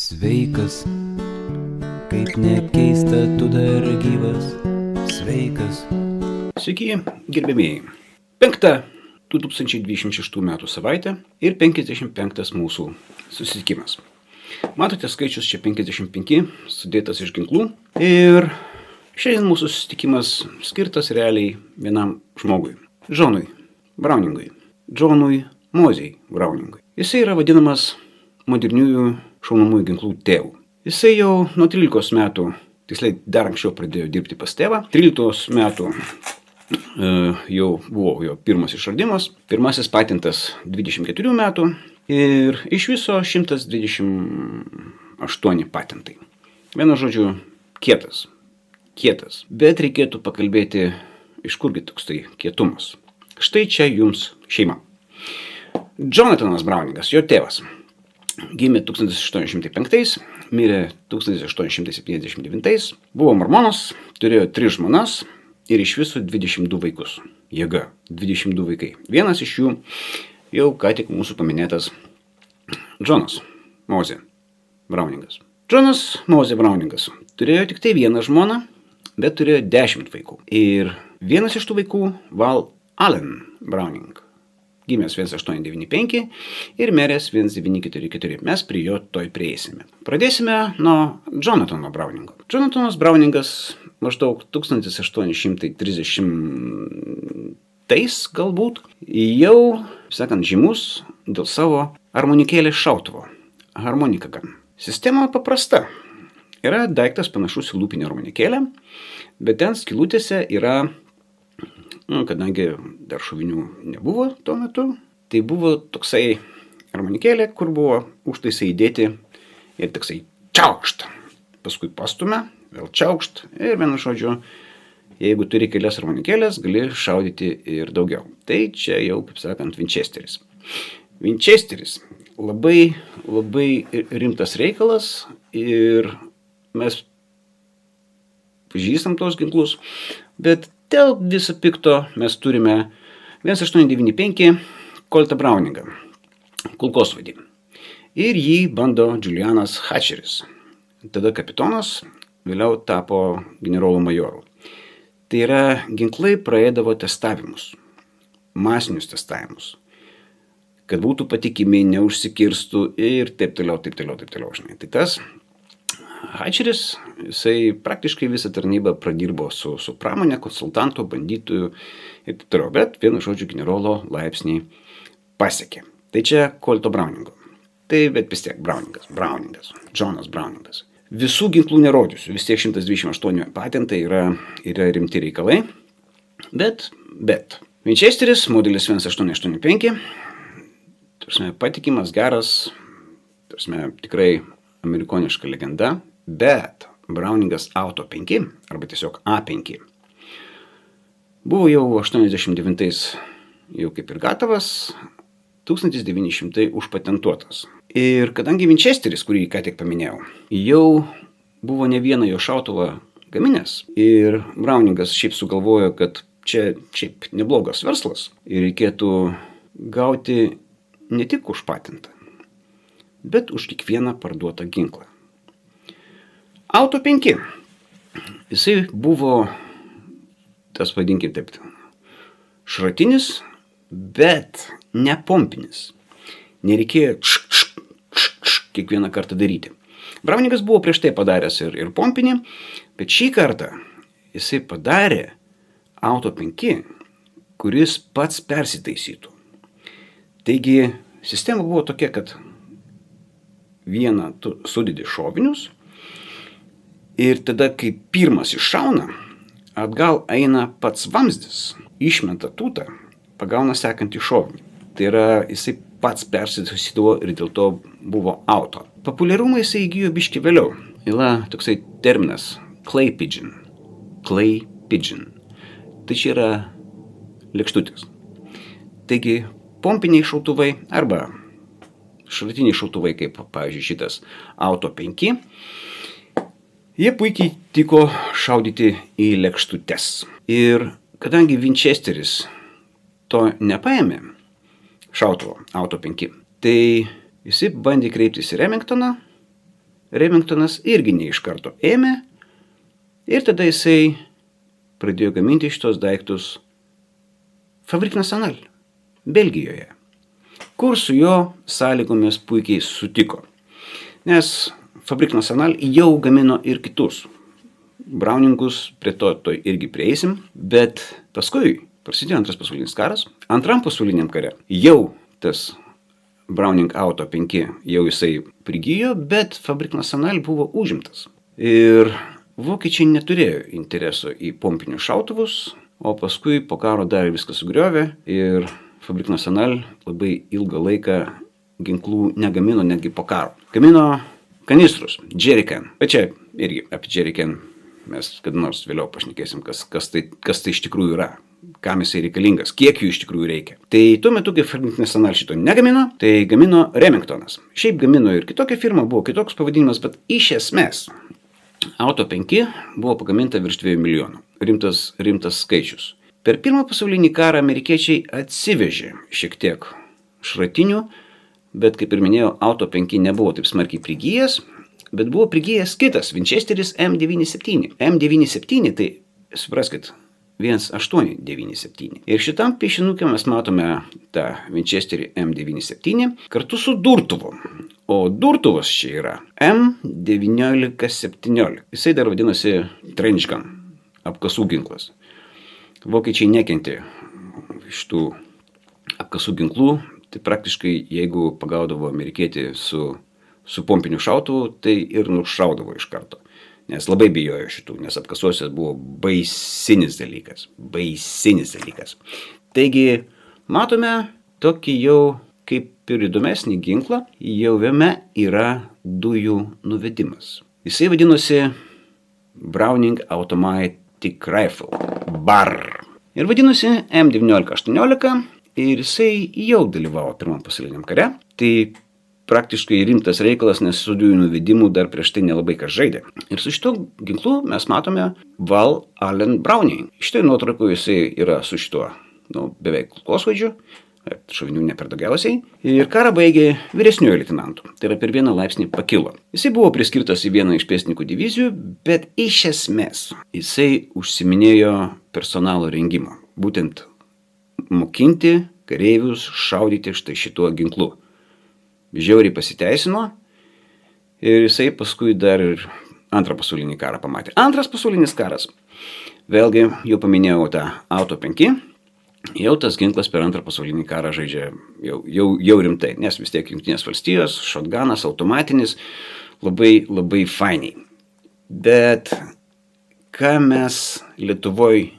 Sveikas, kaip nekeista, tu dar gyvas, sveikas. Sveiki, gerbėmėjai. 5 2026 metų savaitė ir 55 mūsų susitikimas. Matote, skaičius čia 55, sudėtas iš ginklų. Ir šiandien mūsų susitikimas skirtas realiai vienam žmogui. Džonui Browningui. Džonui Mozei Browningui. Jisai yra vadinamas moderniųjų šaunamųjų ginklų tėvų. Jisai jau nuo 13 metų, tiksliai dar anksčiau pradėjo dirbti pas tėvą. 13 metų jau buvo jo pirmas išradimas. Pirmasis patentas 24 metų ir iš viso 128 patentai. Vienu žodžiu, kietas. Bet reikėtų pakalbėti, iš kurgi toks tai kietumas. Štai čia jums šeima. Jonathanas Browningas, jo tėvas, gimė 1805, mirė 1879, buvo mormonas, turėjo 3 žmonas ir iš viso 22 vaikus. Jėga, 22 vaikai. Vienas iš jų jau ką tik mūsų paminėtas Džonas Mozė Browningas. Džonas Mozė Browningas turėjo tik tai vieną žmoną, bet turėjo 10 vaikų. Ir vienas iš tų vaikų, Val Allen Browning, gimęs 1895 ir miręs 1944. Mes prie jo toj prieisime. Pradėsime nuo Jonathano Browningo. Jonathanas Browningas maždaug 1830 galbūt jau, sakant, žymus dėl savo harmonikėlės šautuvo. Harmonika gun. Sistema paprasta. Yra daiktas panašus į lūpinę harmonikėlę, bet ten skylutėse yra, kadangi dar šovinių nebuvo tuo metu, tai buvo toksai harmonikėlė, kur buvo užtaisai įdėti ir toksai čiaukšt. Paskui pastumia, vėl čiaukšt ir vienu žodžiu, jeigu turi kelias harmonikėlės, gali šaudyti ir daugiau. Tai čia jau, kaip sakant, Winchesteris. Winchesteris labai rimtas reikalas ir mes pažįstam tos ginklus, bet dėl viso pikto mes turime 1895 Coltą Browningą, kulkosvaidį. Ir jį bando Julianas Hatcheris, tada kapitonas, vėliau tapo generolu majoru. Tai yra, ginklai praeidavo testavimus, masinius testavimus, kad būtų patikimi, neužsikirstų ir taip toliau. Žinai. Tai tas Hatcheris, jisai praktiškai visą tarnybą pradirbo su pramonė, konsultantu, bandytojų ir taip toliau, bet vienu žodžiu generolo laipsnį pasiekė. Tai čia Colto Browningo. Tai bet vis tiek Browningas, Jonas Browningas. Visų ginklų nerodysiu, vis tiek 128 patentai yra rimti reikalai, bet Winchesteris, modelis 1885, patikimas, geras, tikrai amerikoniška legenda, bet Browningas Auto 5, arba tiesiog A5, buvo jau 89 jau kaip ir gatavas, 1900 užpatentuotas. Ir kadangi Winchesteris, kurį ką tik paminėjau, jau buvo ne vieną jo šautuvą gaminęs, ir Browningas šiaip sugalvojo, kad čia šiaip neblogas verslas ir reikėtų gauti ne tik už patentą, bet už kiekvieną parduotą ginklą. Auto 5. Jisai buvo, tas vadinkim taip, šratinis, bet ne pompinis. Nereikėjo kiekvieną kartą daryti. Browningas buvo prieš tai padaręs ir pompinį, bet šį kartą jisai padarė Auto 5, kuris pats persitaisytų. Taigi, sistema buvo tokia, kad vieną tu sudedi šovinius ir tada, kai pirmas iššauna, atgal eina pats vamzdis, išmeta tūtą, pagauna sekantį šovinį. Tai yra, jisai pats persitaisydavo ir dėl to buvo auto. Populiarumą jisai įgijo biškį vėliau. Yra toksai terminas clay pigeon. Tai čia yra lėkštutės. Taigi, pompiniai šautuvai arba šratiniai šautuvai, kaip pavyzdžiui šitas Auto 5, jie puikiai tiko šaudyti į lėkštutes. Ir kadangi Winchesteris to nepaėmė, šautuvo Auto 5, tai jisai bandė kreiptis į Remingtoną Remingtonas irgi ne iš karto ėmė ir tada jisai pradėjo gaminti šitos daiktus Fabrique Nationale, Belgijoje, kur su jo sąlygomis puikiai sutiko. Nes Fabrique Nationale jau gamino ir kitus Browningus, prie to irgi prieisim, bet paskui prasidėjo Antras pasaulinis karas. Antram pasauliniam kare jau tas Browning Auto 5 jau jisai prigijo, bet Fabrique Nationale buvo užimtas. Ir vokiečiai neturėjo intereso į pompinius šautuvus, o paskui po karo dar viską sugriovė ir Fabrique Nationale labai ilgą laiką ginklų negamino netgi po karo. Gamino kanistrus, jerrycan. Bet čia irgi apie jerrycan mes kada nors vėliau pašnekėsim, kas tai iš tikrųjų yra, kam jisai reikalingas, kiek jų iš tikrųjų reikia. Tai tuo metu, kai Fabrique Nationale šito negamino, tai gamino Remingtonas. Šiaip gamino ir kitokia firma, buvo kitoks pavadinimas, bet iš esmės Auto 5 buvo pagaminta virš 2 milijonų. Rimtas skaičius. Per Pirmą pasaulinį karą amerikiečiai atsivežė šiek tiek šratinių, bet kaip ir minėjau, Auto 5 nebuvo taip smarkiai prigijęs, bet buvo prigijęs kitas Winchesteris M97. M97 tai, supraskit, 1897. Ir šitam piešinukė mes matome tą Winchesterį M97 kartu su durtuvu. O durtuvas čia yra M1917. Jisai dar vadinosi trench gun, apkasų ginklas. Vokiečiai nekentė šitų apkasų ginklų, tai praktiškai jeigu pagaudavo amerikietį su pompiniu šautuvu, tai ir nušaudavo iš karto. Nes labai bijojo šitų, nes apkasuose buvo baisinis dalykas. Taigi, matome tokį jau kaip ir įdomesnį ginklą, jau jame yra dujų nuvedimas. Jisai vadinosi Browning Automatic Rifle, BAR. Ir vadinosi M1918 ir jisai jau dalyvavo Pirmam pasauliniam kare. Tai praktiškai rimtas reikalas, nes su dujų nuvedimu dar prieš tai nelabai kas žaidė. Ir su šito ginklu mes matome Val Allen Browning. Šitoj nuotraukoj jisai yra su šituo, beveik kulkosvaidžiu, šovinių ne per daugiausiai. Ir karą baigė vyresniuoju leitenantu. Tai yra per 1 laipsnį pakilo. Jisai buvo priskirtas į vieną iš pėstininkų divizijų, bet iš esmės jisai užsiminėjo personalo rengimą. Būtent mokinti kareivius šaudyti štai šituo ginklu. Žiauriai pasiteisino ir jisai paskui dar ir Antrą pasaulinį karą pamatė. Antras pasaulinis karas. Vėlgi, jau paminėjau tą Auto 5. Jau tas ginklas per Antrą pasaulinį karą žaidžia jau rimtai, nes vis tiek Jungtinės valstijos, shotgunas, automatinis, labai fainiai. Bet ką mes Lietuvoj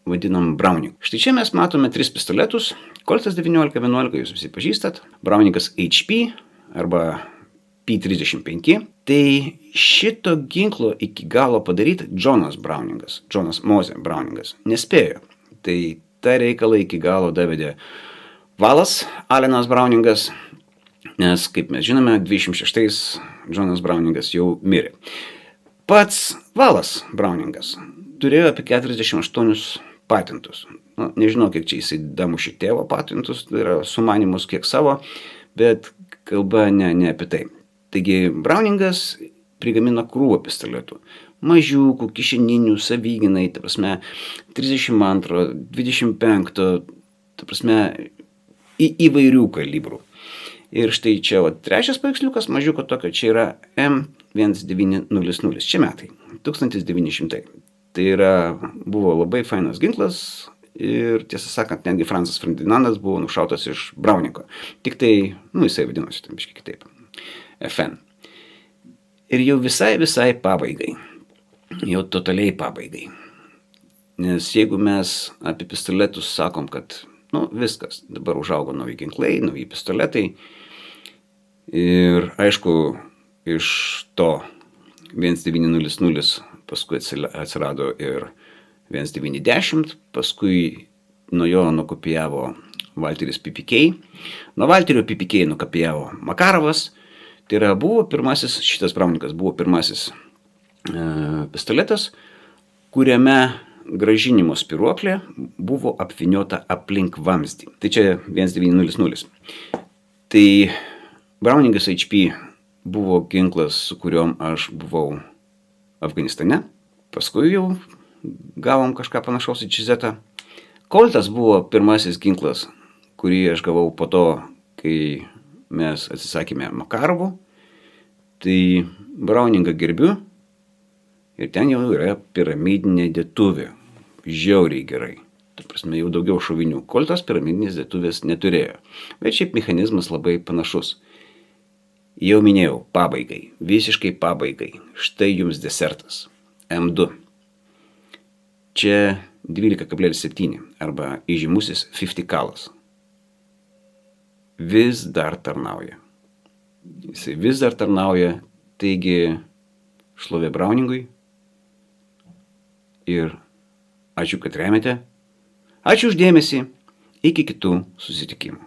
vadinam Browning? Štai čia mes matome 3 pistoletus. Coltas 1911, jūs visi pažįstat. Browningas HP arba P35. Tai šito ginklo iki galo padaryti Jonas Mose Browningas nespėjo. Tai tą reikalą iki galo davedė Valas Allenas Browningas, nes, kaip mes žinome, 26 Jonas Browningas jau mirė. Pats Valas Browningas turėjo apie 48 patentus. Nežinau, kiek čia jisai damušė tėvo patentus, tai yra sumanimus kiek savo, bet kalba ne apie tai. Taigi Browningas prigamino krūvą pistoletų. Mažiukų, kišeninių, savygynai, ta prasme, 32, 25, ta prasme, įvairių kalibrų. Ir štai čia trečias paveiksliukas, mažiuko tokio, čia yra M1900, čia metai, 1900. Tai yra, buvo labai fainas ginklas ir, tiesą sakant, netgi Francas Ferdinandas buvo nušautas iš Browningo. Tik tai, jisai vadinosi tam biškai kitaip, FN. Ir jau visai pabaigai, jau totaliai pabaigai. Nes jeigu mes apie pistoletus sakom, kad, viskas, dabar užaugo nauji ginklai, nauji pistoletai. Ir aišku, iš to 1900 paskui atsirado ir 1910, paskui nuo jo nukopijavo Walteris PPK. Nuo Walterio PPK nukopijavo Makarovas. Tai yra, šitas Browningas buvo pirmasis pistoletas, kuriame grąžinimo spiruoklė buvo apvyniota aplink vamzdį. Tai čia 1900. Tai Browningas HP buvo ginklas, su kuriuom aš buvau Afganistane. Paskui jau gavom kažką panašaus į Čizetą. Koltas buvo pirmasis ginklas, kurį aš gavau po to, kai mes atsisakėme Makarovų. Tai Browningą gerbiu ir ten jau yra piramidinė dėtuvė. Žiauriai gerai. Ta prasme, jau daugiau šovinių. Koltas piramidinės dėtuvės neturėjo. Bet šiaip mechanizmas labai panašus. Jau minėjau, pabaigai. Visiškai pabaigai. Štai jums desertas. M2. Čia 12,7 arba įžymusis 50 kalas. Vis dar tarnauja. Jisai vis dar tarnauja, taigi šlovė Browningui. Ir ačiū, kad remiate. Ačiū už dėmesį. Iki kitų susitikimų.